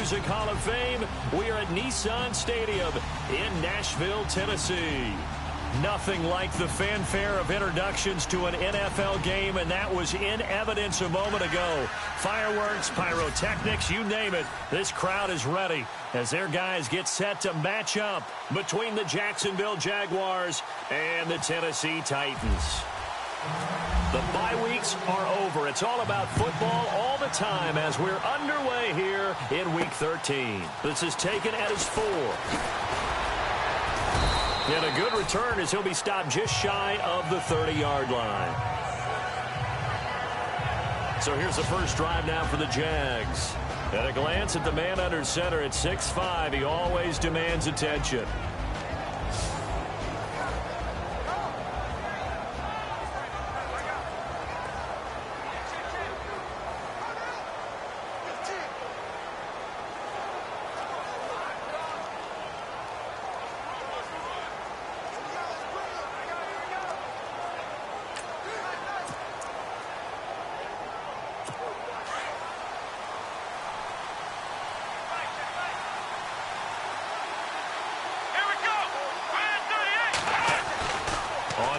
Music Hall of Fame. We are at Nissan Stadium in Nashville, Tennessee. Nothing like the fanfare of introductions to an NFL game, and that was in evidence a moment ago. Fireworks, pyrotechnics, you name it. This crowd is ready as their guys get set to match up between the Jacksonville Jaguars and the Tennessee Titans. The bye weeks are over. It's all about football all the time as we're underway here in Week 13. This is taken at his 4. And a good return as he'll be stopped just shy of the 30-yard line. So here's the first drive now for the Jags. At a glance at the man under center at 6'5", he always demands attention.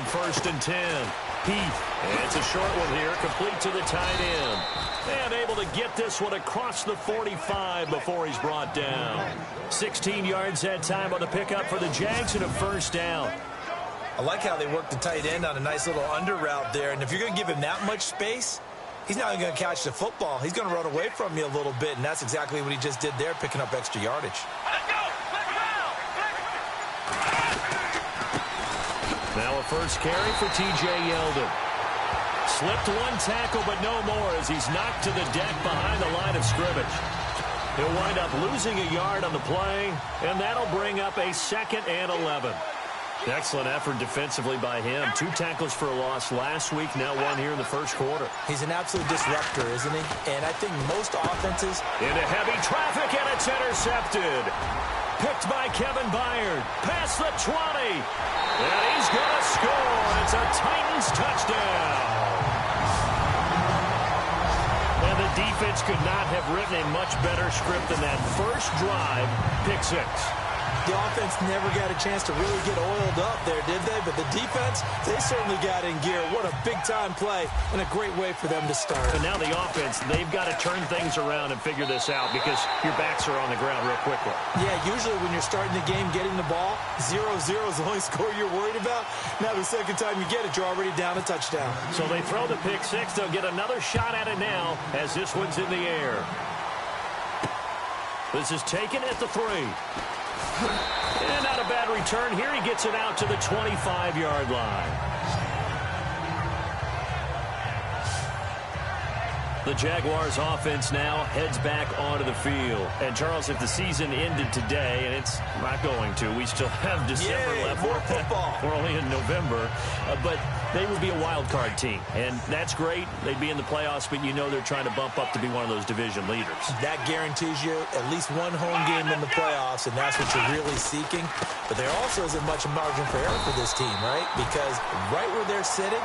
First and 10. Heath. And it's a short one here, complete to the tight end. And able to get this one across the 45 before he's brought down. 16 yards that time on the pickup for the Jags and a first down. I like how they work the tight end on a nice little under route there. And if you're going to give him that much space, he's not even going to catch the football. He's going to run away from you a little bit, and that's exactly what he just did there, picking up extra yardage. Now a first carry for T.J. Yeldon. Slipped one tackle, but no more as he's knocked to the deck behind the line of scrimmage. He'll wind up losing a yard on the play, and that'll bring up a 2nd and 11. Excellent effort defensively by him. 2 tackles for a loss last week, now 1 here in the first quarter. He's an absolute disruptor, isn't he? And I think most offenses... Into heavy traffic, and it's intercepted. Picked by Kevin Byard. Past the 20. And he's going to score. It's a Titans touchdown. And the defense could not have written a much better script than that first drive, pick 6. The offense never got a chance to really get oiled up there, did they? But the defense, they certainly got in gear. What a big-time play and a great way for them to start. And now the offense, they've got to turn things around and figure this out because your backs are on the ground real quickly. Yeah, usually when you're starting the game, getting the ball, 0-0 is the only score you're worried about. Now the second time you get it, you're already down a touchdown. So they throw the pick 6. They'll get another shot at it now as this one's in the air. This is taken at the 3. And not a bad return here. He gets it out to the 25-yard line. The Jaguars offense now heads back onto the field. And, Charles, if the season ended today, and it's not going to, we still have December left. More football. We're only in November. But they would be a wild card team. And that's great. They'd be in the playoffs, but you know they're trying to bump up to be one of those division leaders. That guarantees you at least one home game in the playoffs, and that's what you're really seeking. But there also isn't much margin for error for this team, right? Because right where they're sitting,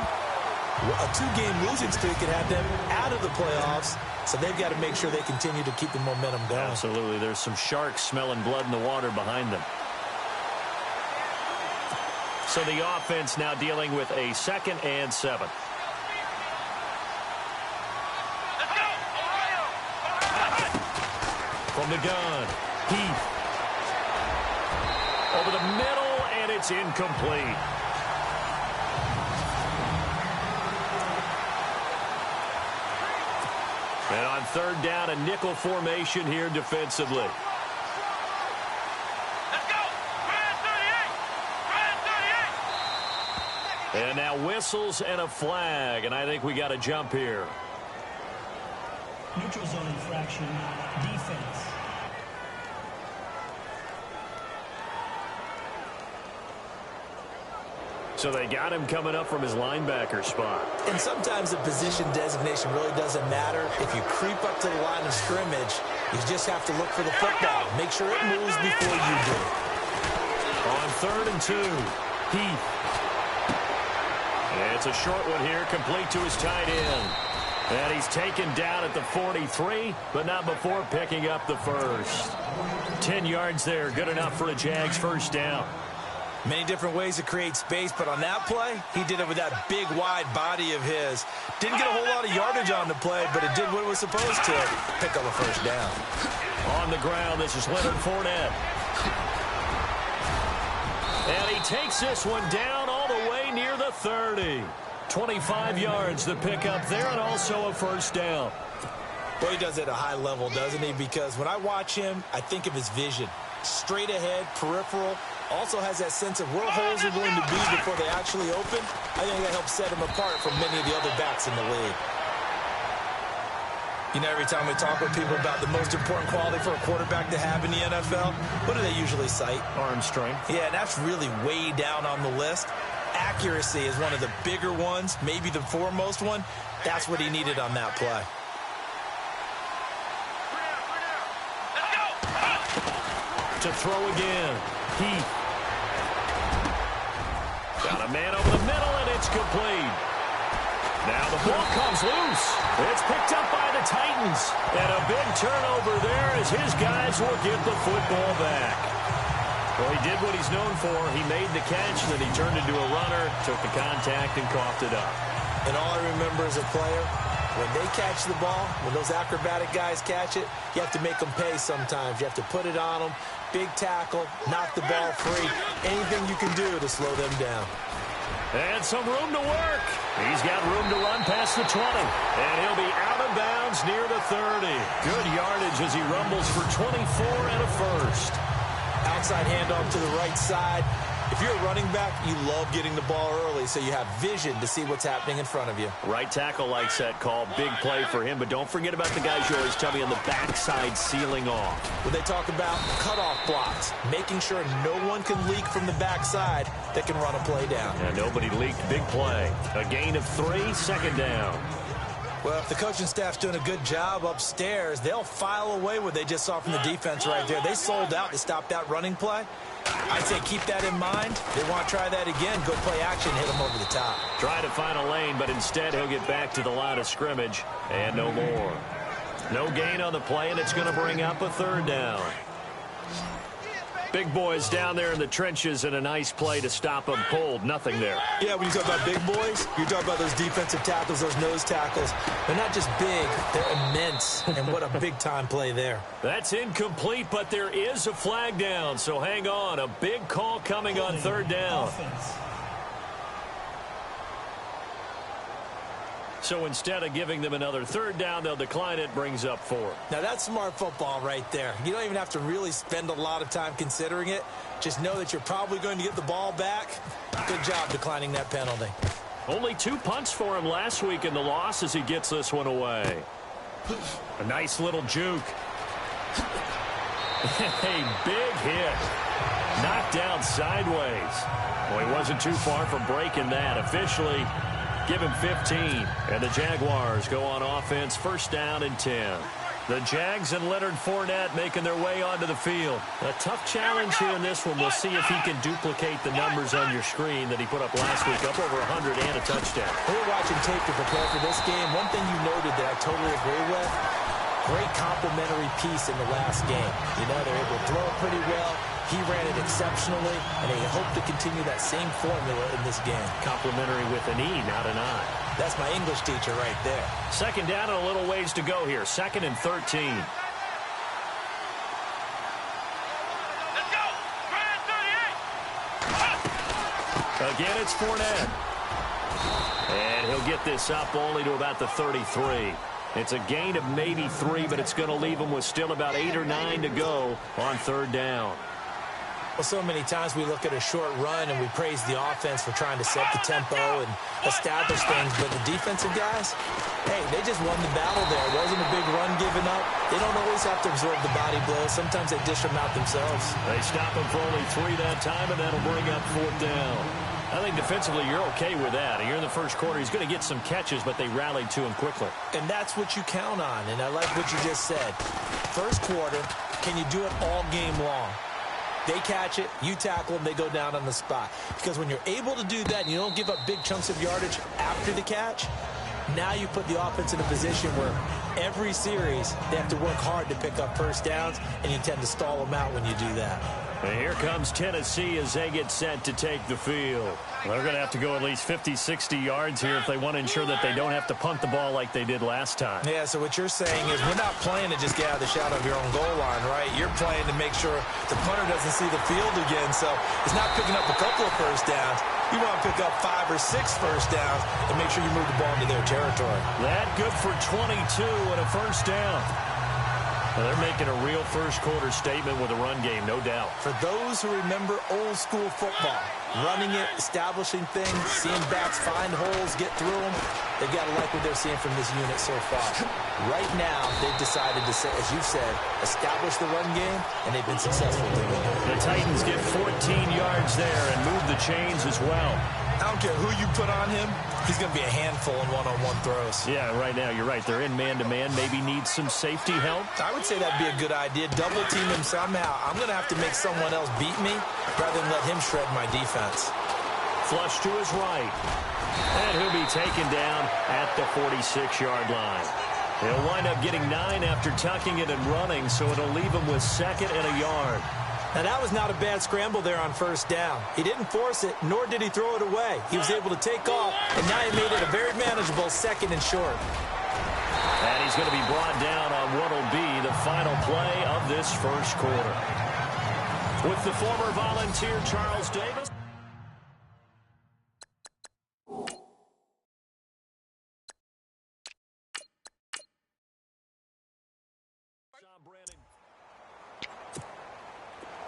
a 2-game losing streak could have them out of the playoffs, so they've got to make sure they continue to keep the momentum going. Absolutely. There's some sharks smelling blood in the water behind them. So the offense now dealing with a 2nd and 7. Let's go, Ohio! From the gun, Heath. Over the middle, and it's incomplete. And on 3rd down, a nickel formation here defensively. Let's go! Red 38! And now whistles and a flag, and I think we got a jump here. Neutral zone infraction, defense. So they got him coming up from his linebacker spot. And sometimes the position designation really doesn't matter. If you creep up to the line of scrimmage, you just have to look for the football. Make sure it moves before you do. On 3rd and 2, Heath. And it's a short one here, complete to his tight end. And he's taken down at the 43, but not before picking up the first. 10 yards there, good enough for a Jags first down. Many different ways to create space, but on that play, he did it with that big, wide body of his. Didn't get a whole lot of yardage on the play, but it did what it was supposed to. Pick up a first down. On the ground, this is Leonard Fournette. And he takes this one down all the way near the 30. 25 yards to pick up there, and also a first down. Well, he does it at a high level, doesn't he? Because when I watch him, I think of his vision. Straight ahead, peripheral. Also has that sense of where holes are going to be before they actually open. I think that helps set him apart from many of the other backs in the league. You know, every time we talk with people about the most important quality for a quarterback to have in the NFL, what do they usually cite? Arm strength. Yeah, and that's really way down on the list. Accuracy is one of the bigger ones, maybe the foremost one. That's what he needed on that play. To throw again. Heath. Got a man over the middle, and it's complete. Now the ball comes loose. It's picked up by the Titans. And a big turnover there as his guys will get the football back. Well, he did what he's known for. He made the catch, and then he turned into a runner, took the contact, and coughed it up. And all I remember as a player, when they catch the ball, when those acrobatic guys catch it, you have to make them pay sometimes. You have to put it on them. Big tackle, knock the ball free. Anything you can do to slow them down. And some room to work. He's got room to run past the 20. And he'll be out of bounds near the 30. Good yardage as he rumbles for 24 and a first. Outside handoff to the right side. If you're a running back, you love getting the ball early so you have vision to see what's happening in front of you. Right tackle likes that call. Big play for him, but don't forget about the guys you always tell me on the backside sealing off. When they talk about cutoff blocks, making sure no one can leak from the backside that can run a play down. And nobody leaked. Big play. A gain of 3, second down. Well, if the coaching staff's doing a good job upstairs, they'll file away what they just saw from the defense right there. They sold out to stop that running play. I'd say keep that in mind. They want to try that again. Go play action, hit them over the top. Try to find a lane, but instead he'll get back to the line of scrimmage. And no more. No gain on the play, and it's going to bring up a third down. Big boys down there in the trenches, and a nice play to stop them cold. Nothing there. Yeah, when you talk about big boys, you're talking about those defensive tackles, those nose tackles. They're not just big, they're immense. And what a big-time play there. That's incomplete, but there is a flag down, so hang on. A big call coming on third down. So instead of giving them another third down, they'll decline it, brings up 4. Now, that's smart football right there. You don't even have to really spend a lot of time considering it. Just know that you're probably going to get the ball back. Good job declining that penalty. Only 2 punts for him last week in the loss as he gets this one away. A nice little juke. A big hit. Knocked down sideways. Well, he wasn't too far from breaking that. Officially, give him 15. And the Jaguars go on offense, first down and 10. The Jags and Leonard Fournette making their way onto the field. A tough challenge here in this one. We'll see if he can duplicate the numbers on your screen that he put up last week, up over 100 and a touchdown. We were watching tape to prepare for this game. One thing you noted that I totally agree with, great complimentary piece in the last game. You know, they're able to throw it pretty well. He ran it exceptionally, and they hope to continue that same formula in this game. Complimentary with an E, not an I. That's my English teacher right there. Second down and a little ways to go here. 2nd and 13. Let's go! Grand 38! Again, it's Fournette. And he'll get this up only to about the 33. It's a gain of maybe 3, but it's going to leave him with still about 8 or 9 to go on third down. Well, so many times we look at a short run and we praise the offense for trying to set the tempo and establish things, but the defensive guys, hey, they just won the battle there. It wasn't a big run given up. They don't always have to absorb the body blows. Sometimes they dish them out themselves. They stop him for only 3 that time, and that'll bring up fourth down. I think defensively you're okay with that. Here in the first quarter, he's going to get some catches, but they rallied to him quickly. And that's what you count on, and I like what you just said. First quarter, can you do it all game long? They catch it, you tackle them, they go down on the spot. Because when you're able to do that and you don't give up big chunks of yardage after the catch, Now you put the offense in a position where every series they have to work hard to pick up first downs, and you tend to stall them out when you do that. And here comes Tennessee as they get set to take the field. They're going to have to go at least 50, 60 yards here if they want to ensure that they don't have to punt the ball like they did last time. Yeah, so what you're saying is we're not playing to just get out of the shadow of your own goal line, right? You're playing to make sure the punter doesn't see the field again, so it's not picking up a couple of first downs. You want to pick up 5 or 6 first downs and make sure you move the ball into their territory. That good for 22 and a first down. Well, they're making a real first-quarter statement with a run game, no doubt. For those who remember old-school football, running it, establishing things, seeing backs find holes, get through them, they've got to like what they're seeing from this unit so far. Right now, they've decided to, as you've said, establish the run game, and they've been successful doing it. The Titans get 14 yards there and move the chains as well. I don't care who you put on him, he's going to be a handful in one-on-one throws. Yeah, right now, you're right. They're in man-to-man, maybe need some safety help. I would say that'd be a good idea. Double team him somehow. I'm going to have to make someone else beat me rather than let him shred my defense. Flush to his right. And he'll be taken down at the 46-yard line. He'll wind up getting 9 after tucking it and running, so it'll leave him with 2nd and a yard. Now, that was not a bad scramble there on first down. He didn't force it, nor did he throw it away. He was able to take off, and now he made it a very manageable 2nd and short. And he's going to be brought down on what will be the final play of this first quarter. With the former Volunteer Charles Davis.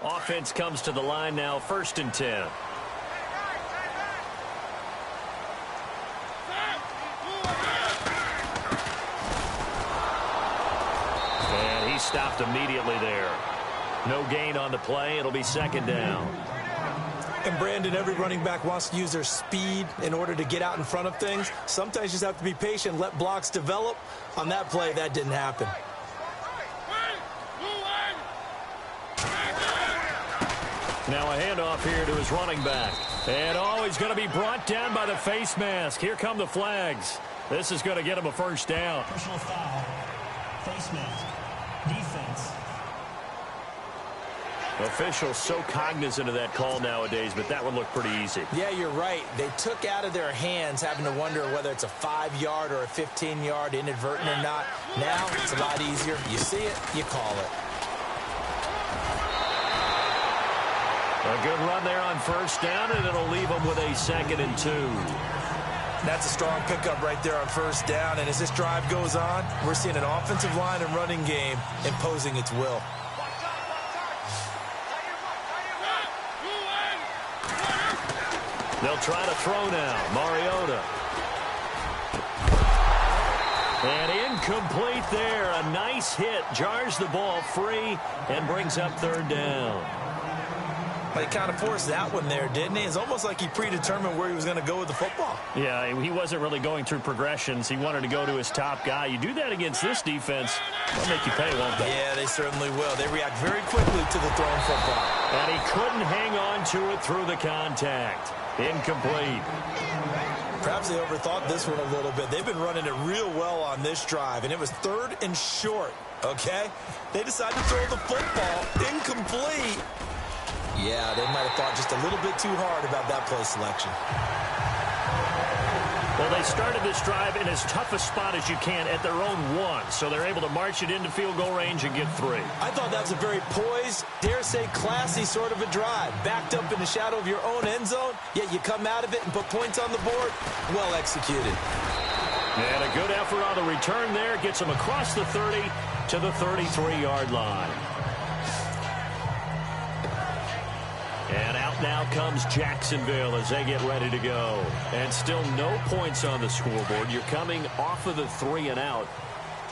Offense comes to the line now, 1st and 10. And he stopped immediately there. No gain on the play. It'll be 2nd down. And, Brandon, every running back wants to use their speed in order to get out in front of things. Sometimes you just have to be patient, let blocks develop. On that play, that didn't happen. Now a handoff here to his running back. And he's going to be brought down by the face mask. Here come the flags. This is going to get him a first down. Personal foul. Face mask. Defense. Officials so cognizant of that call nowadays, but that one looked pretty easy. Yeah, you're right. They took out of their hands having to wonder whether it's a 5-yard or a 15-yard inadvertent or not. Now it's a lot easier. You see it, you call it. A good run there on first down, and it'll leave them with a 2nd and 2. That's a strong pickup right there on first down, and as this drive goes on, we're seeing an offensive line and running game imposing its will. They'll try to throw now. Mariota. And incomplete there. A nice hit. Jars the ball free and brings up 3rd down. But he kind of forced that one there, didn't he? It's almost like he predetermined where he was going to go with the football. Yeah, he wasn't really going through progressions. He wanted to go to his top guy. You do that against this defense, they'll make you pay, won't they? Yeah, they certainly will. They react very quickly to the thrown football. And he couldn't hang on to it through the contact. Incomplete. Perhaps they overthought this one a little bit. They've been running it real well on this drive, and it was 3rd and short, okay? They decided to throw the football incomplete. Yeah, they might have thought just a little bit too hard about that play selection. Well, they started this drive in as tough a spot as you can at their own 1, so they're able to march it into field goal range and get 3. I thought that was a very poised, dare say classy sort of a drive. Backed up in the shadow of your own end zone, yet you come out of it and put points on the board. Well executed. And a good effort on the return there. Gets them across the 30 to the 33-yard line. And out now comes Jacksonville as they get ready to go. And still no points on the scoreboard. You're coming off of the 3 and out.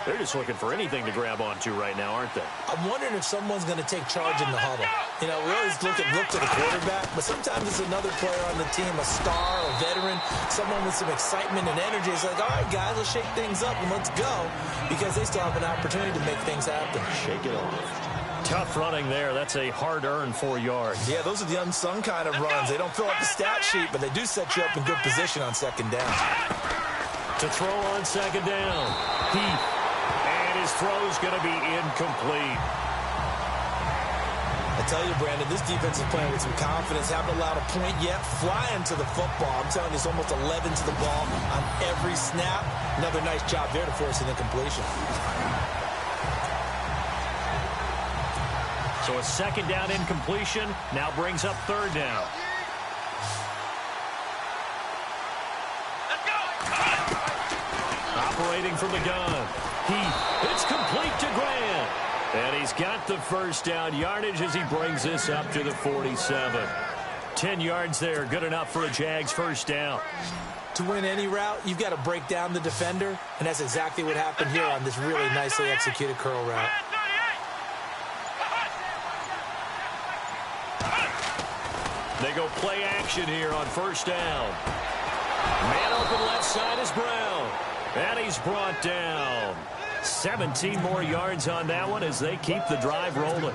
They're just looking for anything to grab onto right now, aren't they? I'm wondering if someone's going to take charge in the huddle. You know, we always look to the quarterback, but sometimes it's another player on the team, a star, a veteran, someone with some excitement and energy. It's like, all right, guys, let's shake things up and let's go, because they still have an opportunity to make things happen. Shake it off. Tough running there. That's a hard-earned 4 yards. Yeah, those are the unsung kind of runs. They don't fill up the stat sheet, but they do set you up in good position on 2nd down. To throw on second down. Heath. And his throw's going to be incomplete. I tell you, Brandon, this defense is playing with some confidence. Haven't allowed a point yet. Flying to the football. I'm telling you, it's almost 11 to the ball on every snap. Another nice job there to force an incompletion. So a second down incompletion now brings up third down. Let's go. Operating from the gun. It's complete to Grant. And he's got the first down yardage as he brings this up to the 47. 10 yards there, good enough for a Jags first down. To win any route, you've got to break down the defender, and that's exactly what happened here on this really nicely executed curl route. They go play action here on first down. Man open left side is Brown. And he's brought down. 17 more yards on that one as they keep the drive rolling.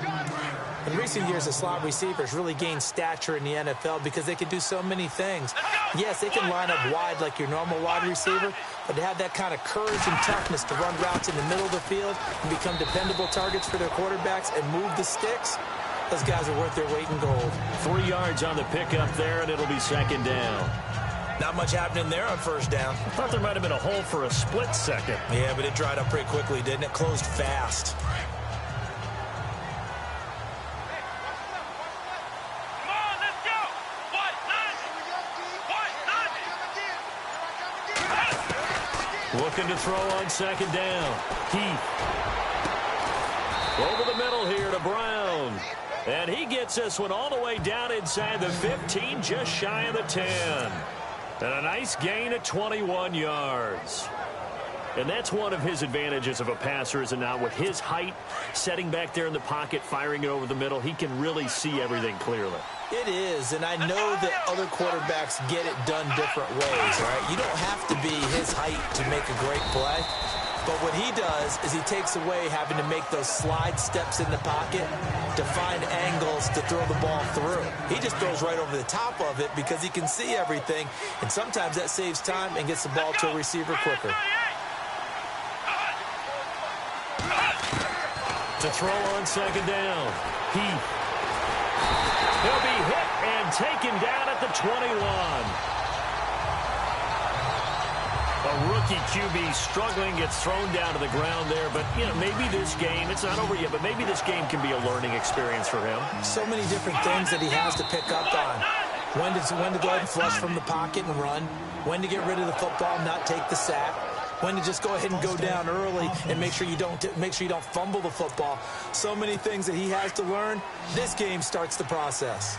In recent years, the slot receivers really gained stature in the NFL because they can do so many things. Yes, they can line up wide like your normal wide receiver, but to have that kind of courage and toughness to run routes in the middle of the field and become dependable targets for their quarterbacks and move the sticks, those guys are worth their weight in gold. 3 yards on the pickup there, and it'll be second down. Not much happening there on first down. I thought there might have been a hole for a split second. Yeah, but it dried up pretty quickly, didn't it? Closed fast. Come on, let's go. What? Looking to throw on second down. Heath. Over the middle here to Brown. And he gets this one all the way down inside the 15, just shy of the 10. And a nice gain of 21 yards. And that's one of his advantages of a passer, is it not? With his height, setting back there in the pocket, firing it over the middle, he can really see everything clearly. It is, and I know that other quarterbacks get it done different ways, right? You don't have to be his height to make a great play. But what he does is he takes away having to make those slide steps in the pocket to find angles to throw the ball through. He just throws right over the top of it because he can see everything, and sometimes that saves time and gets the ball to a receiver quicker. To throw on second down. Heath. He'll be hit and taken down at the 21. A rookie QB struggling, gets thrown down to the ground there. But, you know, maybe this game, it's not over yet, but maybe this game can be a learning experience for him. So many different things that he has to pick up on. When to go ahead and flush from the pocket and run. When to get rid of the football and not take the sack. When to just go ahead and go down early and make sure you don't fumble the football. So many things that he has to learn. This game starts the process.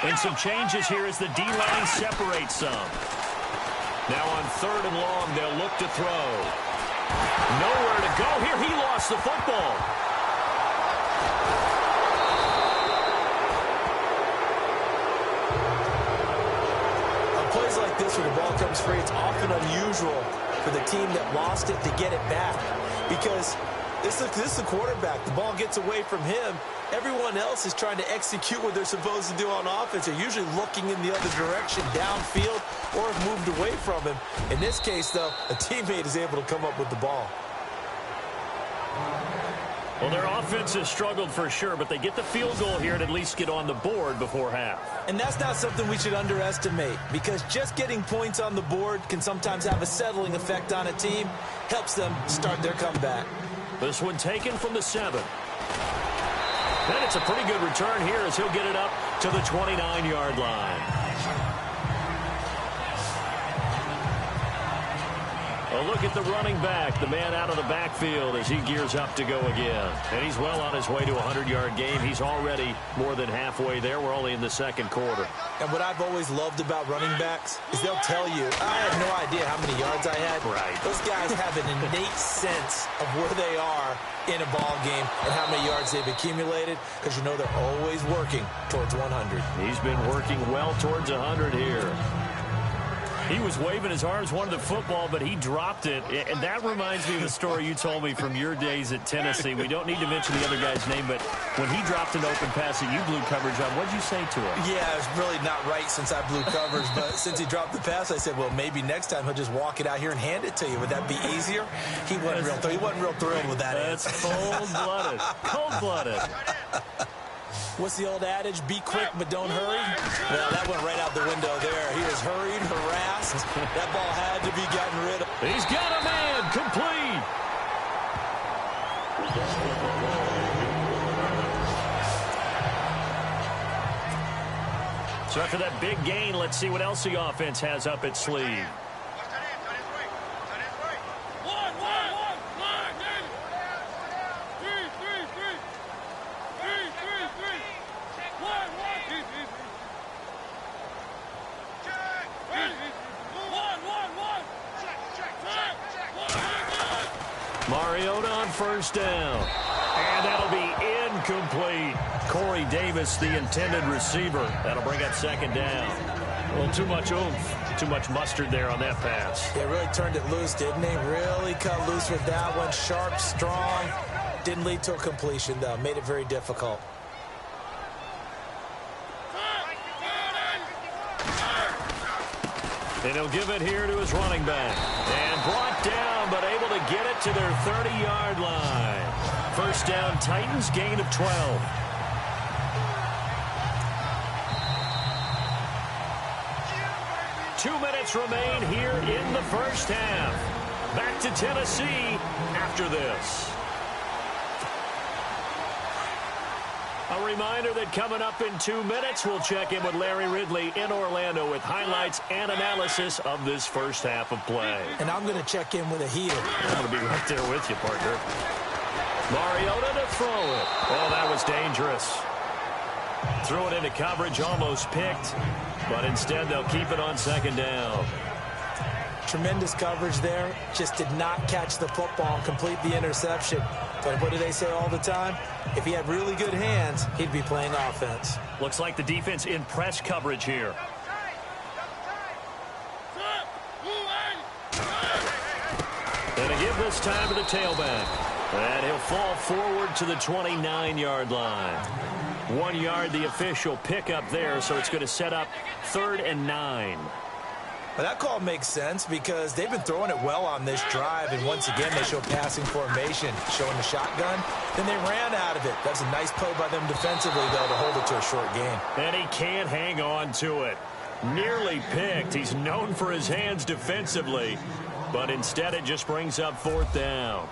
And some changes here as the D-line separates some. Now on third and long, they'll look to throw. Nowhere to go here. He lost the football. On plays like this where the ball comes free, it's often unusual for the team that lost it to get it back. Because this is the quarterback. The ball gets away from him. Everyone else is trying to execute what they're supposed to do on offense. They're usually looking in the other direction, downfield, or have moved away from him. In this case, though, a teammate is able to come up with the ball. Well, their offense has struggled for sure, but they get the field goal here and at least get on the board before half. And that's not something we should underestimate, because just getting points on the board can sometimes have a settling effect on a team, helps them start their comeback. This one taken from the 7. And it's a pretty good return here as he'll get it up to the 29-yard line. A look at the running back, the man out of the backfield as he gears up to go again. And he's well on his way to a 100-yard game. He's already more than halfway there. We're only in the second quarter. And what I've always loved about running backs is they'll tell you, I have no idea how many yards I had. Right. Those guys have an innate sense of where they are in a ball game and how many yards they've accumulated, because you know they're always working towards 100. He's been working well towards 100 here. He was waving his arms, wanted the football, but he dropped it. And that reminds me of the story you told me from your days at Tennessee. We don't need to mention the other guy's name, but when he dropped an open pass that you blew coverage on, what did you say to him? Yeah, it's really not right since I blew coverage, but since he dropped the pass, I said, well, maybe next time he'll just walk it out here and hand it to you. Would that be easier? He wasn't real thrilled with that. That's cold-blooded. Cold-blooded. What's the old adage? Be quick, but don't hurry? Well, that went right out the window there. He was hurried, harassed. That ball had to be gotten rid of. He's got a man. Complete. So after that big gain, let's see what else the offense has up its sleeve. Mariota on first down. And that'll be incomplete. Corey Davis, the intended receiver. That'll bring up second down. Well, too much oomph, too much mustard there on that pass. They really turned it loose, didn't they? Really cut loose with that one. Sharp, strong. Didn't lead to a completion, though. Made it very difficult. And he'll give it here to his running back. And brought down, but able to get it to their 30-yard line. First down, Titans, gain of 12. Two minutes remain here in the first half. Back to Tennessee after this. A reminder that coming up in 2 minutes, we'll check in with Larry Ridley in Orlando with highlights and analysis of this first half of play. And I'm going to check in with a heater. I'm going to be right there with you, partner. Mariota to throw it. Oh, that was dangerous. Threw it into coverage, almost picked, but instead they'll keep it on second down. Tremendous coverage there. Just did not catch the football and complete the interception. But what do they say all the time? If he had really good hands, he'd be playing offense. Looks like the defense in press coverage here. And a give this time to the tailback. And he'll fall forward to the 29-yard line. 1 yard, the official pickup there, so it's going to set up 3rd and 9. Well, that call makes sense because they've been throwing it well on this drive, and once again they show passing formation, showing the shotgun. Then they ran out of it. That's a nice play by them defensively, though, to hold it to a short gain. And he can't hang on to it. Nearly picked. He's known for his hands defensively, but instead it just brings up 4th down.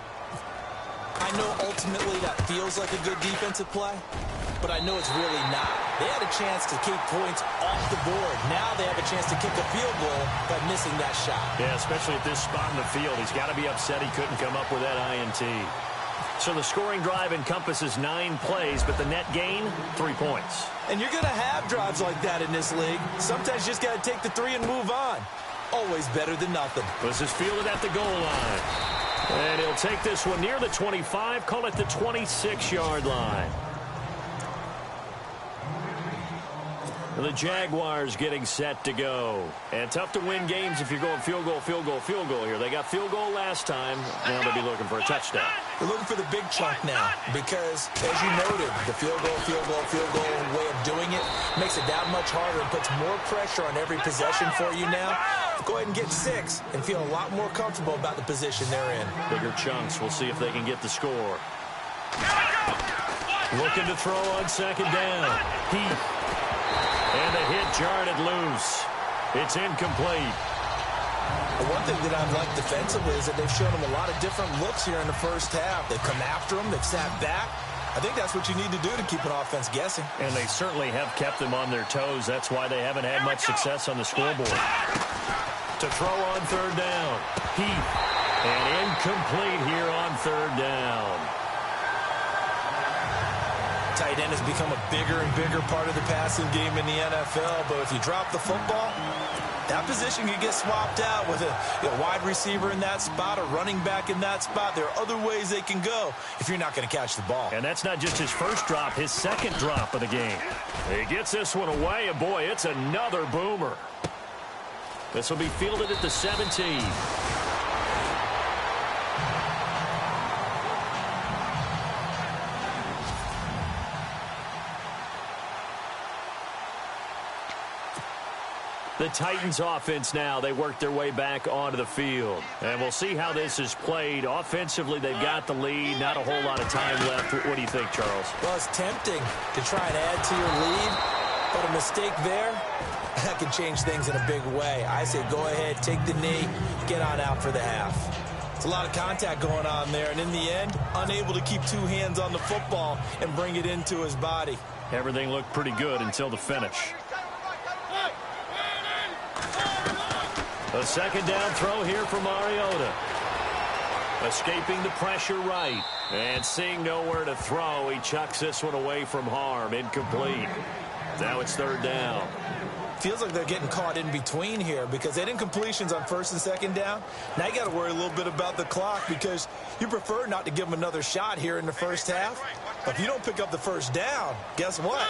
I know ultimately that feels like a good defensive play, but I know it's really not. They had a chance to keep points off the board. Now they have a chance to kick a field goal by missing that shot. Yeah, especially at this spot in the field. He's got to be upset he couldn't come up with that INT. So the scoring drive encompasses 9 plays, but the net gain, 3 points. And you're going to have drives like that in this league. Sometimes you just got to take the 3 and move on. Always better than nothing. This is fielded at the goal line. And he'll take this one near the 25, call it the 26-yard line. The Jaguars getting set to go. And tough to win games if you're going field goal, field goal, field goal here. They got field goal last time. Now they'll be looking for a touchdown. They're looking for the big chunk now because, as you noted, the field goal way of doing it makes it that much harder and puts more pressure on every possession for you now. Go ahead and get 6 and feel a lot more comfortable about the position they're in. Bigger chunks. We'll see if they can get the score. Looking to throw on second down. Heath. And the hit jarred it loose. It's incomplete. One thing that I've liked defensively is that they've shown them a lot of different looks here in the first half. They've come after them. They've sat back. I think that's what you need to do to keep an offense guessing. And they certainly have kept them on their toes. That's why they haven't had much success on the scoreboard. To throw on third down. Heath. And incomplete here on third down. Tight end has become a bigger and bigger part of the passing game in the NFL, but if you drop the football, that position can get swapped out with a wide receiver in that spot, a running back in that spot. There are other ways they can go if you're not going to catch the ball. And that's not just his first drop, his second drop of the game. He gets this one away, and boy, it's another boomer. This will be fielded at the 17. The Titans offense now, they work their way back onto the field. And we'll see how this is played. Offensively, they've got the lead. Not a whole lot of time left. What do you think, Charles? Well, it's tempting to try and add to your lead, but a mistake there, that can change things in a big way. I say go ahead, take the knee, get on out for the half. It's a lot of contact going on there, and in the end, unable to keep two hands on the football and bring it into his body. Everything looked pretty good until the finish. A second down throw here for Mariota. Escaping the pressure right. And seeing nowhere to throw, he chucks this one away from harm. Incomplete. Now it's third down. Feels like they're getting caught in between here because they didn't incompletions on first and second down. Now you got to worry a little bit about the clock because you prefer not to give them another shot here in the first half. But if you don't pick up the first down, guess what?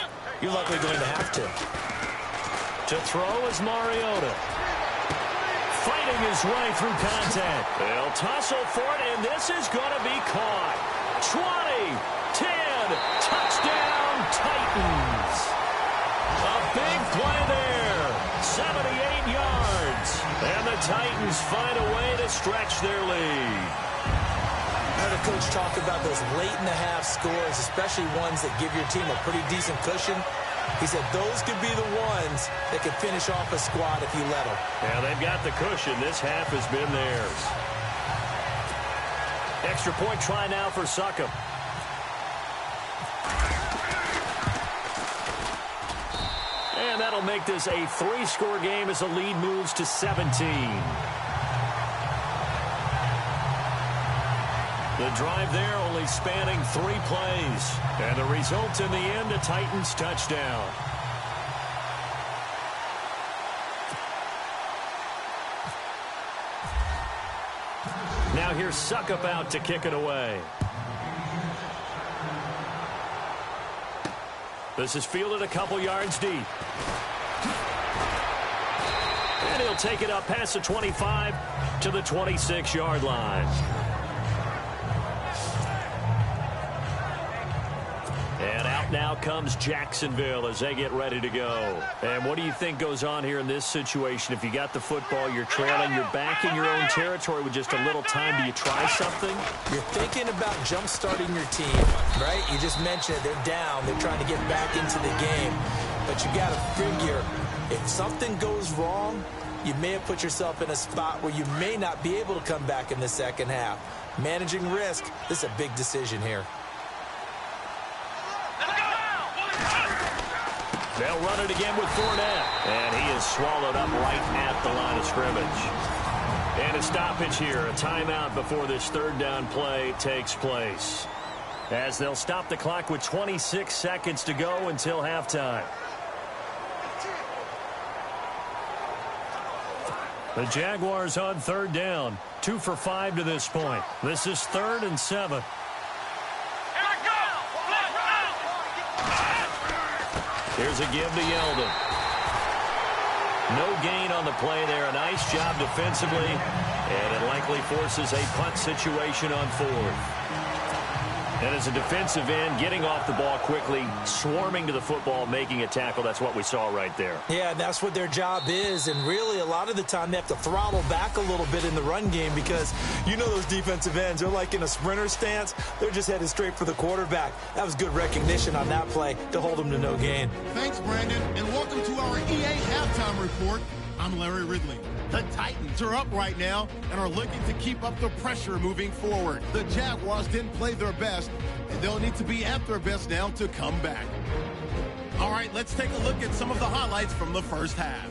You're likely going to have to. To throw is Mariota. Fighting his way through contact. They'll tussle for it, and this is going to be caught. 20, 10, touchdown Titans. A big play there. 78 yards. And the Titans find a way to stretch their lead. I heard a coach talk about those late-in-the-half scores, especially ones that give your team a pretty decent cushion. He said those could be the ones that could finish off a squad if you let them. Yeah, they've got the cushion. This half has been theirs. Extra point try now for Succop. And that'll make this a 3-score game as the lead moves to 17. The drive there only spanning 3 plays. And the result in the end, a Titans touchdown. Now here's Succop out to kick it away. This is fielded a couple yards deep. And he'll take it up past the 25 to the 26-yard line. And out now comes Jacksonville as they get ready to go. And what do you think goes on here in this situation? If you got the football, you're trailing, you're back in your own territory with just a little time. Do you try something? You're thinking about jump-starting your team, right? You just mentioned it. They're down. They're trying to get back into the game. But you got to figure, if something goes wrong, you may have put yourself in a spot where you may not be able to come back in the second half. Managing risk, this is a big decision here. They'll run it again with Fournette. And he is swallowed up right at the line of scrimmage. And a stoppage here, a timeout before this third down play takes place. As they'll stop the clock with 26 seconds to go until halftime. The Jaguars on third down. 2 for 5 to this point. This is 3rd and 7. Here's a give to Yeldon. No gain on the play there. A nice job defensively. And it likely forces a punt situation on 4th. And as a defensive end, getting off the ball quickly, swarming to the football, making a tackle, that's what we saw right there. Yeah, and that's what their job is. And really, a lot of the time, they have to throttle back a little bit in the run game because you know those defensive ends, they're like in a sprinter stance. They're just headed straight for the quarterback. That was good recognition on that play to hold them to no gain. Thanks, Brandon, and welcome to our EA Halftime Report. I'm Larry Ridley. The Titans are up right now and are looking to keep up the pressure moving forward. The Jaguars didn't play their best, and they'll need to be at their best now to come back. All right, let's take a look at some of the highlights from the first half.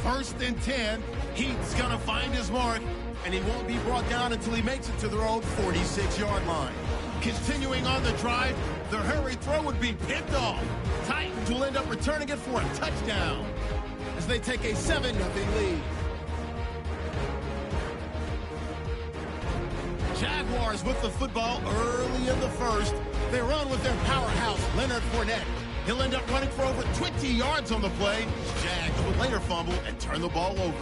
1st and 10, Heath's going to find his mark, and he won't be brought down until he makes it to their own 46-yard line. Continuing on the drive, their hurry throw would be picked off. Titans will end up returning it for a touchdown as they take a 7-0 lead. Jaguars with the football early in the first. They run with their powerhouse, Leonard Fournette. He'll end up running for over 20 yards on the play. Jags would later fumble and turn the ball over.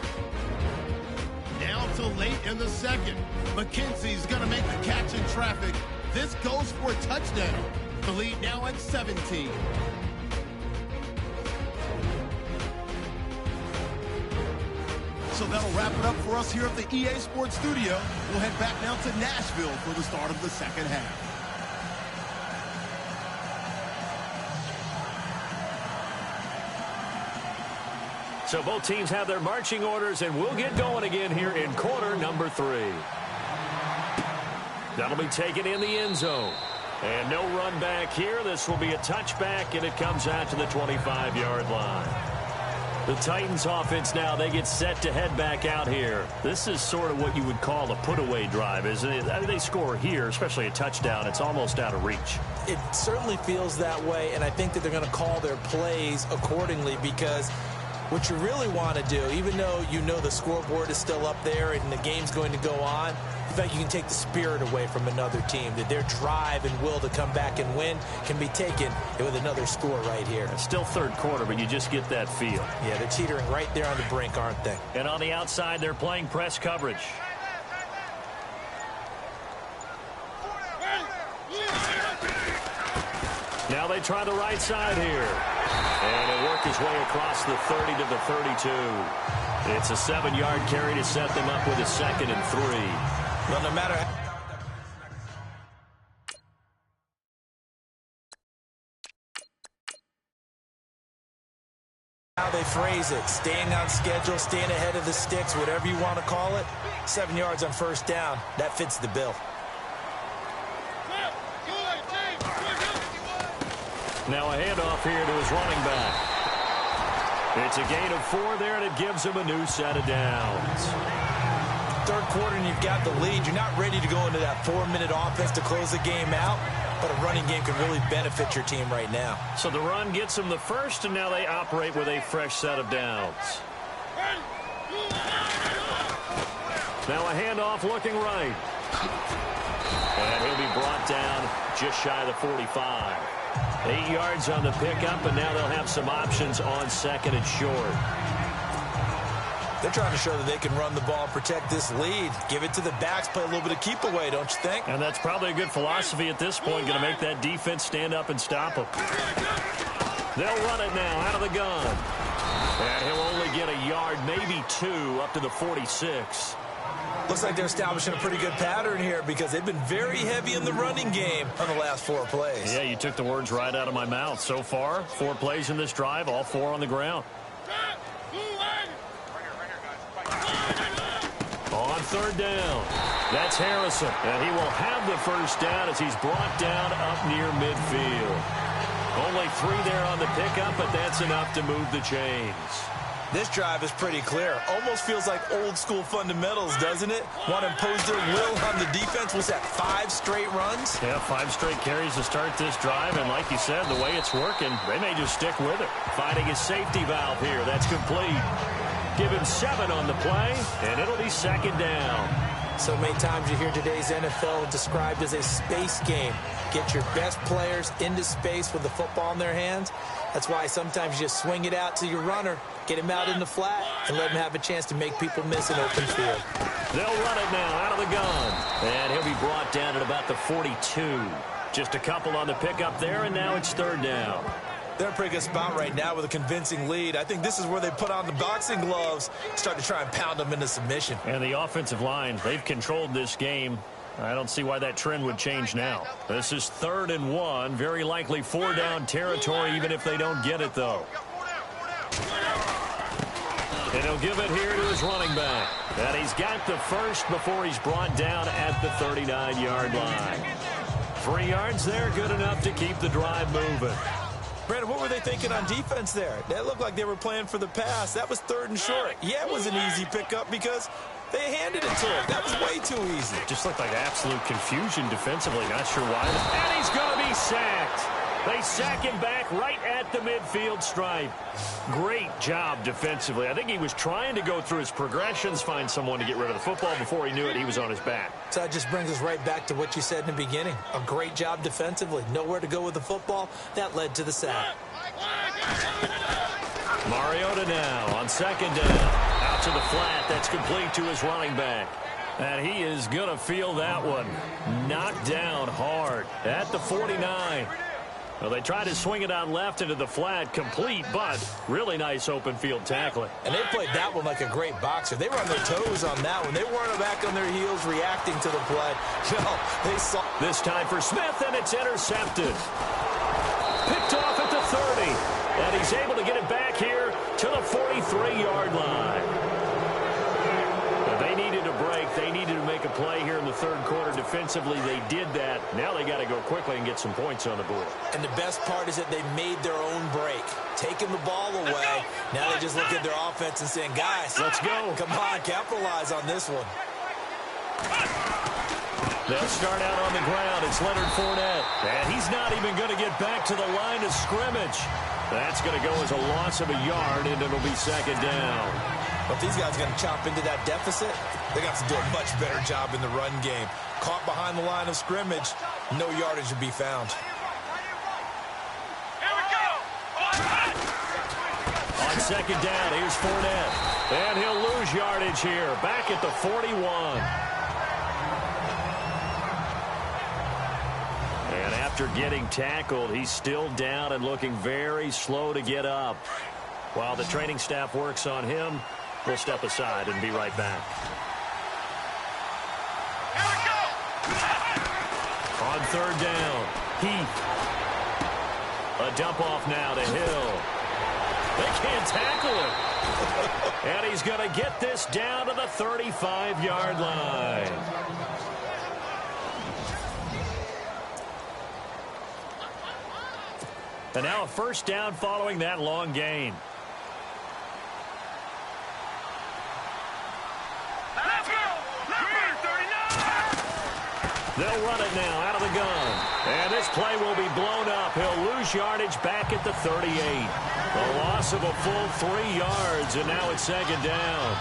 Now to late in the second. McKenzie's going to make the catch in traffic. This goes for a touchdown. The lead now at 17. So that'll wrap it up for us here at the EA Sports Studio. We'll head back now to Nashville for the start of the second half. So both teams have their marching orders, and we'll get going again here in quarter number 3. That'll be taken in the end zone. And no run back here. This will be a touchback, and it comes out to the 25-yard line. The Titans offense now, they get set to head back out here. This is sort of what you would call a put-away drive, isn't it? I mean, they score here, especially a touchdown. It's almost out of reach. It certainly feels that way, and I think that they're going to call their plays accordingly, because what you really want to do, even though you know the scoreboard is still up there and the game's going to go on, the fact you can take the spirit away from another team, that their drive and will to come back and win can be taken with another score right here. It's still third quarter, but you just get that feel. Yeah, they're teetering right there on the brink, aren't they? And on the outside, they're playing press coverage. Now they try the right side here. And it worked his way across the 30 to the 32. It's a 7-yard carry to set them up with a 2nd and 3. Well, no matter how they phrase it, staying on schedule, staying ahead of the sticks, whatever you want to call it, 7 yards on first down, that fits the bill. Now a handoff here to his running back. It's a gain of 4 there, and it gives him a new set of downs. Third quarter, and you've got the lead. You're not ready to go into that 4-minute offense to close the game out, but a running game can really benefit your team right now. So the run gets them the first, and now they operate with a fresh set of downs. Now a handoff looking right. And he'll be brought down just shy of the 45. 8 yards on the pickup, and now they'll have some options on 2nd and short. They're trying to show that they can run the ball and protect this lead. Give it to the backs, play a little bit of keep away, don't you think? And that's probably a good philosophy at this point, going to make that defense stand up and stop them. They'll run it now out of the gun. And he'll only get a yard, maybe 2, up to the 46. Looks like they're establishing a pretty good pattern here, because they've been very heavy in the running game on the last 4 plays. Yeah, you took the words right out of my mouth. So far, 4 plays in this drive, all 4 on the ground. On third down, that's Harrison. And he will have the first down as he's brought down up near midfield. Only 3 there on the pickup, but that's enough to move the chains. This drive is pretty clear. Almost feels like old-school fundamentals, doesn't it? Want to impose their will on the defense. Was that 5 straight runs? Yeah, 5 straight carries to start this drive, and like you said, the way it's working, they may just stick with it. Finding his safety valve here. That's complete. Give him 7 on the play, and it'll be 2nd down. So many times you hear today's NFL described as a space game. Get your best players into space with the football in their hands. That's why sometimes you just swing it out to your runner, get him out in the flat, and let him have a chance to make people miss an open field. They'll run it now out of the gun. And he'll be brought down at about the 42. Just a couple on the pickup there, and now it's 3rd down. They're in a pretty good spot right now with a convincing lead. I think this is where they put on the boxing gloves, start to try and pound them into submission. And the offensive line, they've controlled this game. I don't see why that trend would change now. This is 3rd and 1, very likely 4-down territory, even if they don't get it, though. And he'll give it here to his running back. And he's got the first before he's brought down at the 39-yard line. 3 yards there, good enough to keep the drive moving. Brandon, what were they thinking on defense there? That looked like they were playing for the pass. That was 3rd and short. Yeah, it was an easy pickup because they handed it to him. That was way too easy. Just looked like absolute confusion defensively. Not sure why. And he's going to be sacked. They sack him back right at the midfield stripe. Great job defensively. I think he was trying to go through his progressions, find someone to get rid of the football. Before he knew it, he was on his back. So that just brings us right back to what you said in the beginning. A great job defensively. Nowhere to go with the football. That led to the sack. Mariota now on second down. Out to the flat. That's complete to his running back. And he is going to feel that one. Knocked down hard at the 49. Well, they tried to swing it on left into the flat, complete, but really nice open field tackling. And they played that one like a great boxer. They were on their toes on that one. They weren't back on their heels reacting to the play. No, they saw. This time for Smith, and it's intercepted. Picked off at the 30. And he's able to get it back here to the 43-yard line. They needed a break. They needed to make a play here in the third quarter. Defensively, they did that. Now they got to go quickly and get some points on the board. And the best part is that they made their own break. Taking the ball away. Now they just look at their offense and saying, guys, let's go. Come on, capitalize on this one. They'll start out on the ground. It's Leonard Fournette. And he's not even going to get back to the line of scrimmage. That's going to go as a loss of a yard, and it'll be second down. But these guys are going to chop into that deficit. They got to do a much better job in the run game. Caught behind the line of scrimmage, no yardage to be found. Here we go. On second down, here's Fournette. And he'll lose yardage here. Back at the 41. And after getting tackled, he's still down and looking very slow to get up. While the training staff works on him, we'll step aside and be right back. Here we go. On third down, Heath. A dump off now to Hill. They can't tackle him. And he's going to get this down to the 35-yard line. And now a first down following that long gain. Let's go. Green 39. They'll run it now out of the gun. And this play will be blown up. He'll lose yardage back at the 38. A loss of a full 3 yards, and now it's second down.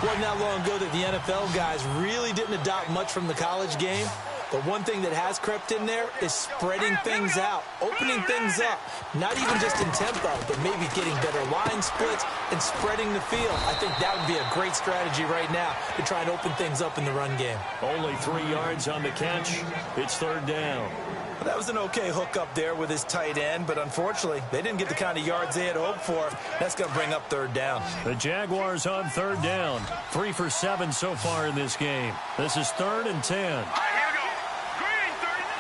Wasn't that long ago that the NFL guys really didn't adopt much from the college game. But one thing that has crept in there is spreading things out, opening things up, not even just in tempo, but maybe getting better line splits and spreading the field. I think that would be a great strategy right now to try and open things up in the run game. Only 3 yards on the catch. It's third down. Well, that was an okay hook up there with his tight end, but unfortunately, they didn't get the kind of yards they had hoped for. That's going to bring up third down. The Jaguars on third down. 3 for 7 so far in this game. This is 3rd and 10.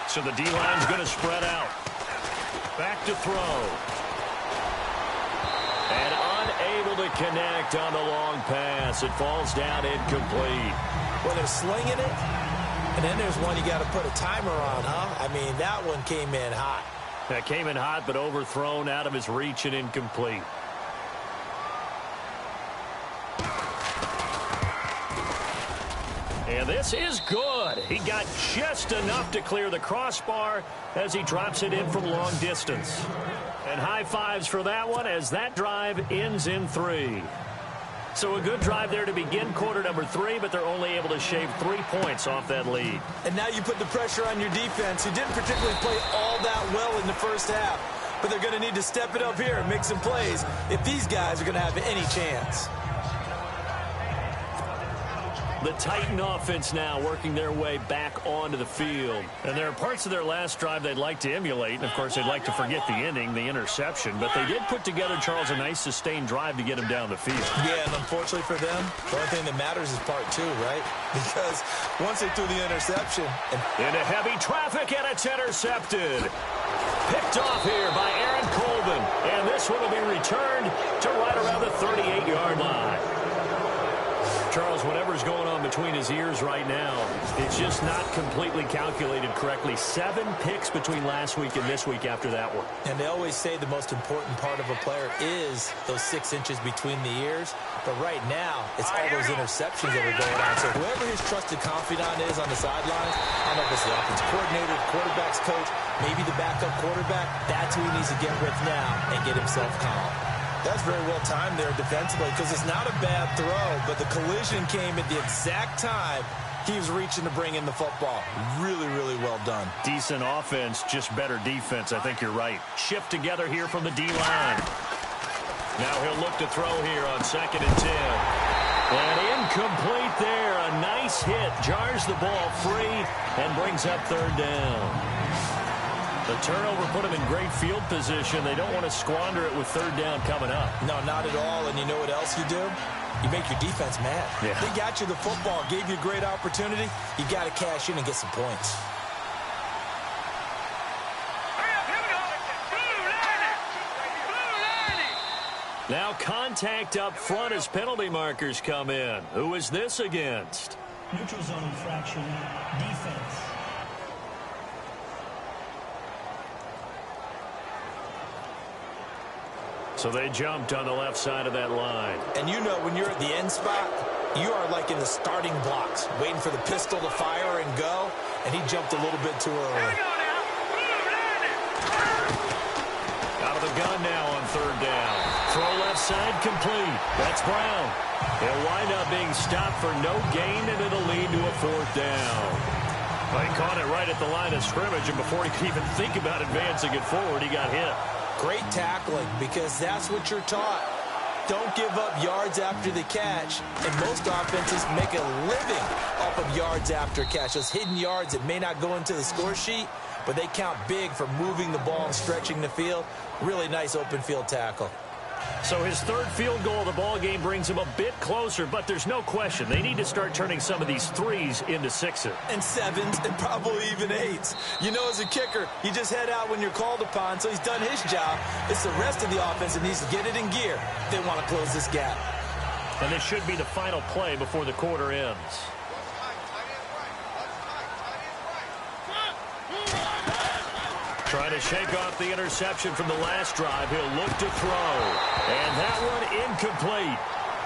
So the D-line's going to spread out. Back to throw. And unable to connect on the long pass. It falls down incomplete. Well, they're slinging it, and then there's one you got to put a timer on, huh? I mean, that one came in hot. That came in hot, but overthrown out of his reach and incomplete. And this is good. He got just enough to clear the crossbar as he drops it in from long distance. And high fives for that one as that drive ends in 3. So a good drive there to begin quarter number 3, but they're only able to shave 3 points off that lead. And now you put the pressure on your defense, who didn't particularly play all that well in the first half. But they're going to need to step it up here and make some plays if these guys are going to have any chance. The Titan offense now working their way back onto the field. And there are parts of their last drive they'd like to emulate. And, of course, they'd like to forget the ending, the interception. But they did put together, Charles, a nice sustained drive to get him down the field. Yeah, and unfortunately for them, the only thing that matters is part 2, right? Because once they threw the interception. Into heavy traffic, and it's intercepted. Picked off here by Aaron Colvin. And this one will be returned to right around the 38-yard line. Charles, whatever's going on between his ears right now, it's just not completely calculated correctly. 7 picks between last week and this week after that one. And they always say the most important part of a player is those 6 inches between the ears. But right now, it's all those interceptions that are going on. So whoever his trusted confidant is on the sidelines, I don't know if it's the offensive coordinator, the quarterback's coach, maybe the backup quarterback, that's who he needs to get with now and get himself calm. That's very well timed there defensively because it's not a bad throw, but the collision came at the exact time he was reaching to bring in the football. Really, really well done. Decent offense, just better defense. I think you're right. Shift together here from the D-line. Now he'll look to throw here on 2nd and 10. And incomplete there. A nice hit. Jars the ball free and brings up 3rd down. The turnover put them in great field position. They don't want to squander it with 3rd down coming up. No, not at all. And you know what else you do? You make your defense mad. Yeah. They got you the football, gave you a great opportunity. You got to cash in and get some points. Now contact up front as penalty markers come in. Who is this against? Neutral zone infraction, defense. So they jumped on the left side of that line. And you know when you're at the end spot, you are like in the starting blocks, waiting for the pistol to fire and go, and he jumped a little bit too early. Out of the gun now on 3rd down. Throw left side complete. That's Brown. He'll wind up being stopped for no gain, and it'll lead to a 4th down. Well, he caught it right at the line of scrimmage, and before he could even think about advancing it forward, he got hit. Great tackling, because that's what you're taught. Don't give up yards after the catch. And most offenses make a living off of yards after catch. Those hidden yards that may not go into the score sheet, but they count big for moving the ball and stretching the field. Really nice open field tackle. So his 3rd field goal of the ball game brings him a bit closer, but there's no question they need to start turning some of these 3s into 6s. And 7s and probably even 8s. You know, as a kicker, you just head out when you're called upon, so he's done his job. It's the rest of the offense that needs to get it in gear if they want to close this gap. And this should be the final play before the quarter ends. Trying to shake off the interception from the last drive. He'll look to throw. And that one incomplete.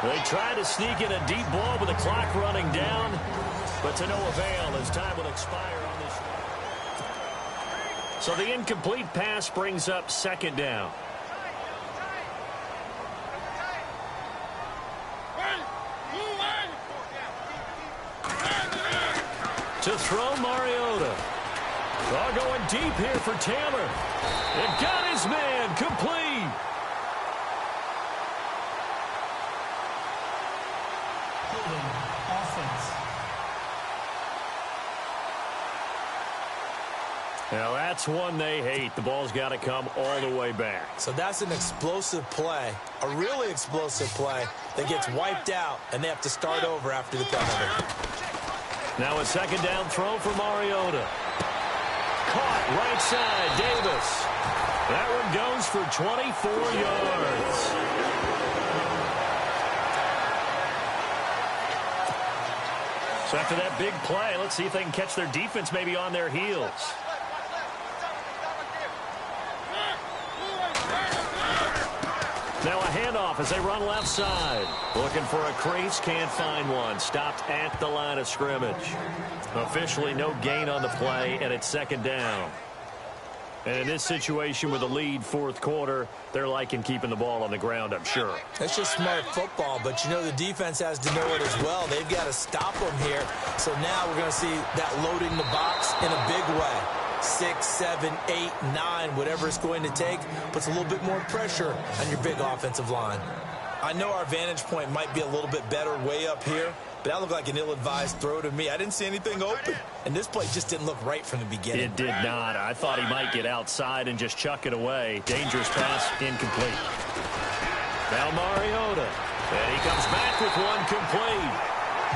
They try to sneak in a deep ball with the clock running down, but to no avail as time will expire on this. So the incomplete pass brings up 2nd down. To throw Mariota. Ball going deep here for Taylor. It got his man complete. Holding offense. Now that's one they hate. The ball's got to come all the way back. So that's an explosive play, a really explosive play that gets wiped out, and they have to start over after the penalty. Now a 2nd down throw for Mariota. Caught right side, Davis. That one goes for 24 yards. So after that big play, let's see if they can catch their defense maybe on their heels. Now a handoff as they run left side. Looking for a crease, can't find one. Stopped at the line of scrimmage. Officially no gain on the play, and it's 2nd down. And in this situation with a lead 4th quarter, they're liking keeping the ball on the ground, I'm sure. That's just smart football, but you know the defense has to know it as well. They've got to stop them here. So now we're going to see that loading the box in a big way. 6, 7, 8, 9, whatever it's going to take, puts a little bit more pressure on your big offensive line. I know our vantage point might be a little bit better way up here, but that looked like an ill-advised throw to me. I didn't see anything open, and this play just didn't look right from the beginning. It did not. I thought he might get outside and just chuck it away. Dangerous pass, incomplete. Now Mariota, and he comes back with one complete.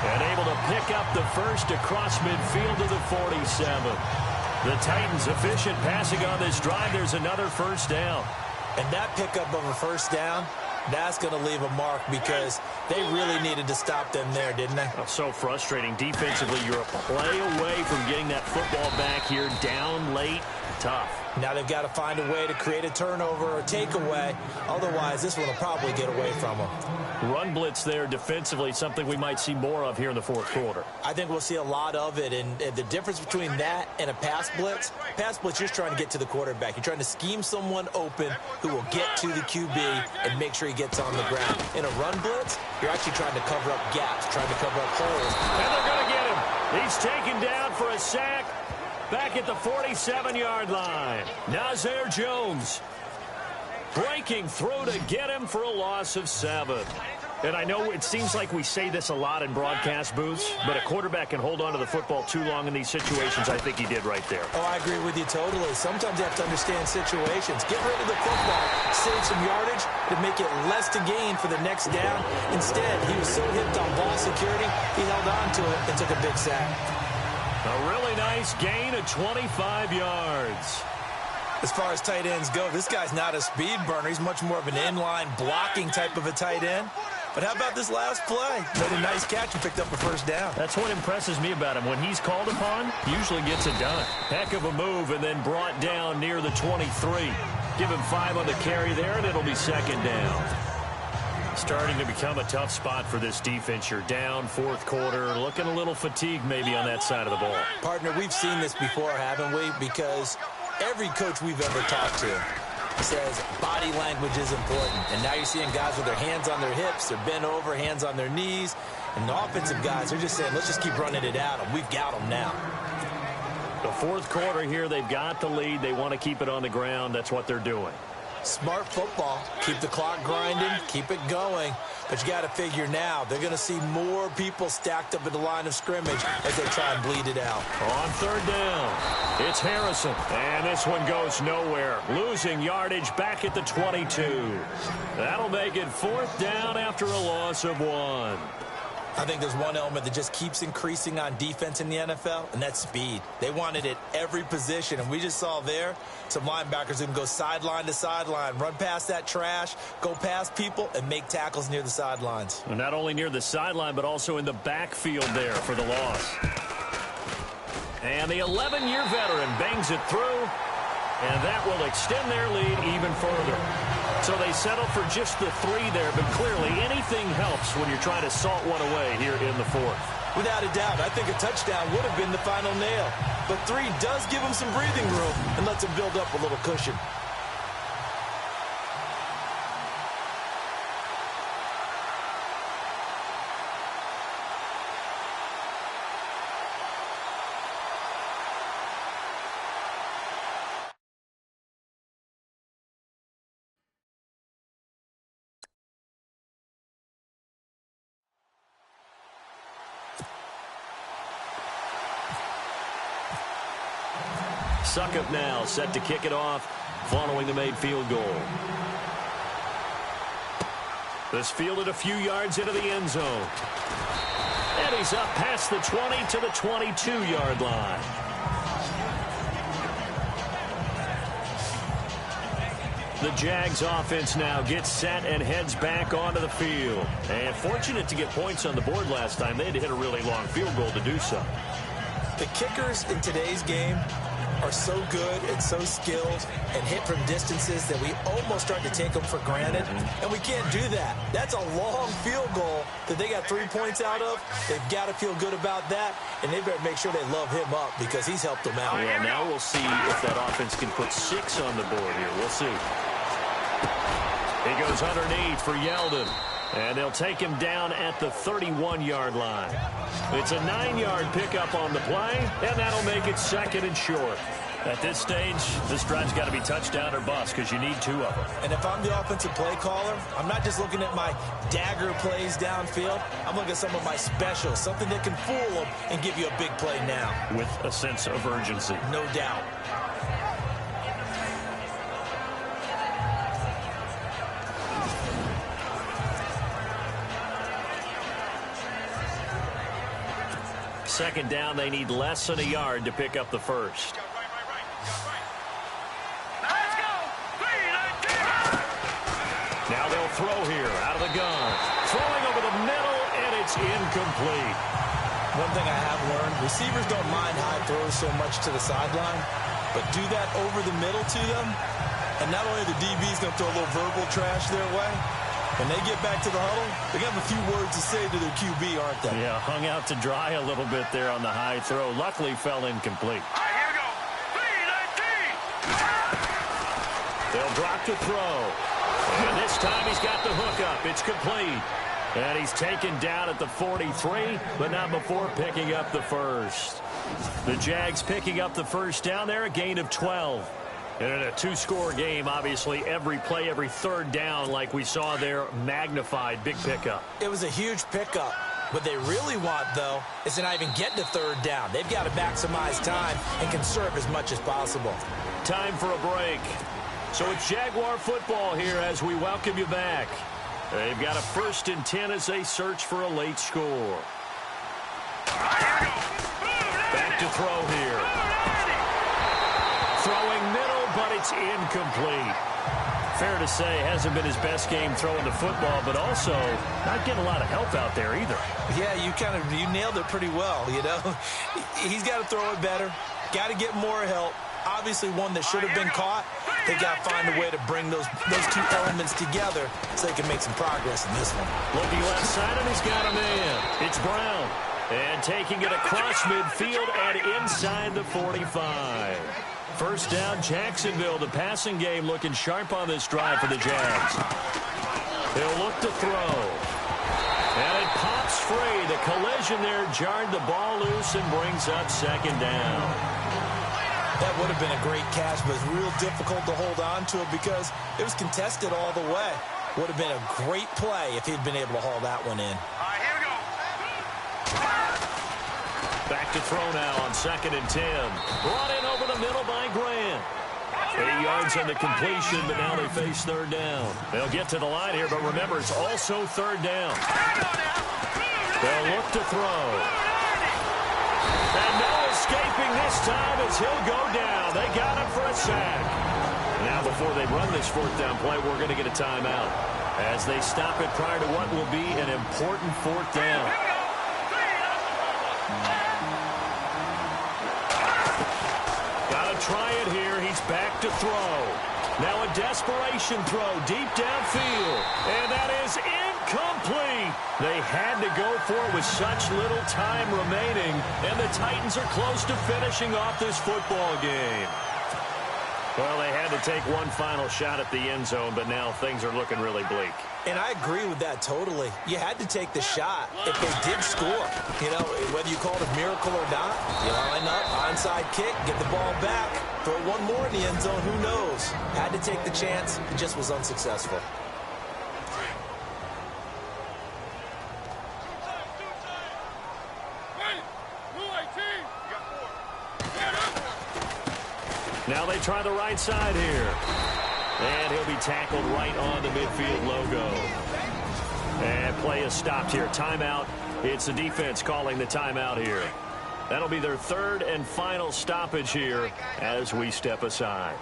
And able to pick up the first across midfield to the 47. The Titans efficient passing on this drive. There's another 1st down. And that pickup of a 1st down That's going to leave a mark because they really needed to stop them there, didn't they? Oh, so frustrating. Defensively, you're a play away from getting that football back here, down late. Tough. Now they've got to find a way to create a turnover or takeaway. Otherwise, this one will probably get away from them. Run blitz there defensively, something we might see more of here in the fourth quarter. I think we'll see a lot of it, and the difference between that and a pass blitz, you're just trying to get to the quarterback. You're trying to scheme someone open who will get to the QB and make sure he gets on the ground. In a run blitz, you're actually trying to cover up gaps, trying to cover up holes. And they're going to get him. He's taken down for a sack back at the 47-yard line. Nazir Jones breaking through to get him for a loss of 7. And I know it seems like we say this a lot in broadcast booths, but a quarterback can hold on to the football too long in these situations. I think he did right there. Oh, I agree with you totally. Sometimes you have to understand situations. Get rid of the football, save some yardage to make it less to gain for the next down. Instead, he was so hipped on ball security, he held on to it and took a big sack. A really nice gain of 25 yards. As far as tight ends go, this guy's not a speed burner. He's much more of an inline blocking type of a tight end. But how about this last play? Made a nice catch and picked up a first down. That's what impresses me about him. When he's called upon, usually gets it done. Heck of a move and then brought down near the 23. Give him 5 on the carry there, and it'll be second down. Starting to become a tough spot for this defense. You're down fourth quarter, looking a little fatigued maybe on that side of the ball. Partner, we've seen this before, haven't we? Because every coach we've ever talked to says body language is important. And now you're seeing guys with their hands on their hips, they're bent over, hands on their knees. And the offensive guys, they're just saying, let's just keep running it at them. We've got them now. The fourth quarter here, they've got the lead. They want to keep it on the ground. That's what they're doing. Smart football. Keep the clock grinding. Keep it going. But you got to figure now, they're going to see more people stacked up at the line of scrimmage as they try and bleed it out. On third down, it's Harrison. And this one goes nowhere. Losing yardage back at the 22. That'll make it fourth down after a loss of 1. I think there's one element that just keeps increasing on defense in the NFL, and that's speed. They want it at every position, and we just saw there some linebackers who can go sideline to sideline, run past that trash, go past people, and make tackles near the sidelines. And not only near the sideline, but also in the backfield there for the loss. And the 11-year veteran bangs it through, and that will extend their lead even further. So they settle for just the 3 there, but clearly anything helps when you're trying to salt one away here in the fourth. Without a doubt, I think a touchdown would have been the final nail. But 3 does give them some breathing room and lets them build up a little cushion. Suckup now set to kick it off following the made field goal. This fielded a few yards into the end zone. And he's up past the 20 to the 22-yard line. The Jags offense now gets set and heads back onto the field. And fortunate to get points on the board last time. They had to hit a really long field goal to do so. The kickers in today's game are so good and so skilled and hit from distances that we almost start to take them for granted, and we can't do that. That's a long field goal that they got 3 points out of. They've got to feel good about that, and they better make sure they love him up because he's helped them out. Yeah, now we'll see if that offense can put 6 on the board here. We'll see. He goes underneath for Yeldon. And they'll take him down at the 31-yard line. It's a 9-yard pickup on the play, and that'll make it second and short. At this stage, this drive's got to be touchdown or bust because you need 2 of them. And if I'm the offensive play caller, I'm not just looking at my dagger plays downfield. I'm looking at some of my specials, something that can fool them and give you a big play now. With a sense of urgency. No doubt. Second down, they need less than a yard to pick up the first. Let's go. Now they'll throw here out of the gun. Throwing over the middle, and it's incomplete. One thing I have learned, receivers don't mind high throws so much to the sideline, but do that over the middle to them, and not only the DB's going to throw a little verbal trash their way, when they get back to the huddle, they have a few words to say to their QB, aren't they? Yeah, hung out to dry a little bit there on the high throw. Luckily, fell incomplete. All right, here we go. 3-19. They'll drop to throw. And this time he's got the hook up. It's complete. And he's taken down at the 43, but not before picking up the first. The Jags picking up the first down there, a gain of 12. And in a two-score game, obviously, every play, every third down, like we saw there, magnified, big pickup. It was a huge pickup. What they really want, though, is to not even get to third down. They've got to maximize time and conserve as much as possible. Time for a break. So it's Jaguar football here as we welcome you back. They've got a 1st and 10 as they search for a late score. Back to throw here. Throwing middle, but it's incomplete. Fair to say, hasn't been his best game throwing the football, but also not getting a lot of help out there either. Yeah, you nailed it pretty well, you know. He's got to throw it better, got to get more help. Obviously one that should have been caught. They got to find a way to bring those two elements together so they can make some progress in this one. Looking left side, and he's got a man. It's Brown. And taking it across midfield and inside the 45. First down, Jacksonville. The passing game looking sharp on this drive for the Jags. They'll look to throw. And it pops free. The collision there jarred the ball loose and brings up second down. That would have been a great catch, but it's real difficult to hold on to it because it was contested all the way. Would have been a great play if he'd been able to haul that one in. All right, here we go. Back to throw now on 2nd and 10. Brought in over the middle by Grant. 8 yards on the completion, but now they face third down. They'll get to the line here, but remember, it's also third down. They'll look to throw. And no escaping this time as he'll go down. They got him for a sack. Now before they run this 4th down play, we're going to get a timeout as they stop it prior to what will be an important 4th down. Got to try it here. He's back to throw. Now a desperation throw deep downfield. And that is incomplete. They had to go for it with such little time remaining. And the Titans are close to finishing off this football game. Well, they had to take one final shot at the end zone, but now things are looking really bleak. And I agree with that totally. You had to take the shot if they did score. You know, whether you call it a miracle or not, you line up, onside kick, get the ball back, throw one more in the end zone, who knows? Had to take the chance, it just was unsuccessful. Now they try the right side here. And he'll be tackled right on the midfield logo. And play is stopped here. Timeout. It's the defense calling the timeout here. That'll be their 3rd and final stoppage here as we step aside.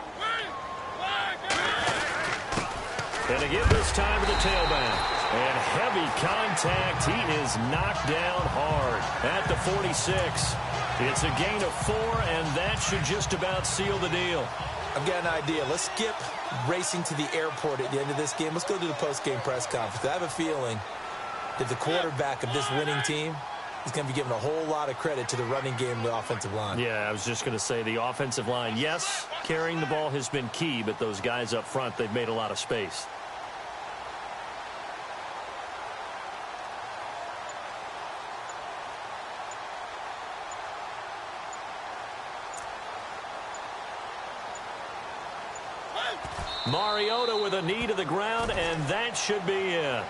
And again this time to the tailback. And heavy contact. He is knocked down hard at the 46. It's a gain of 4, and that should just about seal the deal. I've got an idea. Let's skip racing to the airport at the end of this game. Let's go to the post-game press conference. I have a feeling that the quarterback of this winning team is going to be given a whole lot of credit to the running game and the offensive line. Yeah, I was just going to say the offensive line, yes, carrying the ball has been key, but those guys up front, they've made a lot of space. Mariota with a knee to the ground, and that should be it.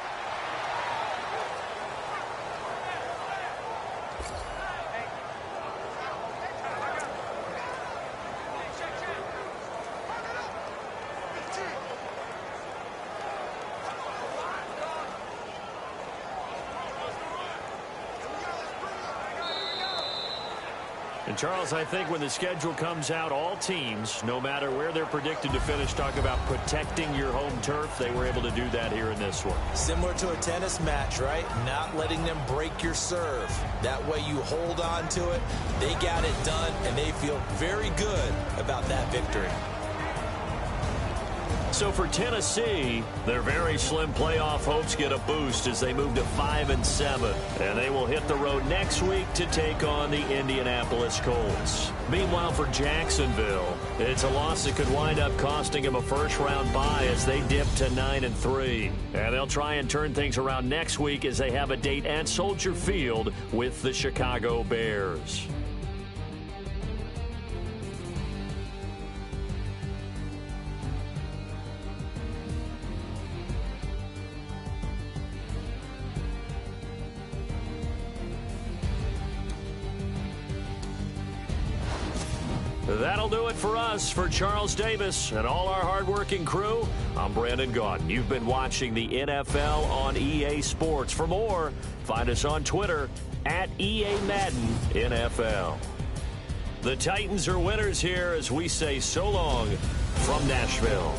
And, Charles, I think when the schedule comes out, all teams, no matter where they're predicted to finish, talk about protecting your home turf. They were able to do that here in this one. Similar to a tennis match, right? Not letting them break your serve. That way you hold on to it. They got it done, and they feel very good about that victory. So for Tennessee, their very slim playoff hopes get a boost as they move to 5-7. And they will hit the road next week to take on the Indianapolis Colts. Meanwhile, for Jacksonville, it's a loss that could wind up costing them a first-round bye as they dip to 9-3. And they'll try and turn things around next week as they have a date at Soldier Field with the Chicago Bears. That'll do it for us. For Charles Davis and all our hardworking crew, I'm Brandon Gaudin. You've been watching the NFL on EA Sports. For more, find us on Twitter at EA Madden NFL. The Titans are winners here as we say so long from Nashville.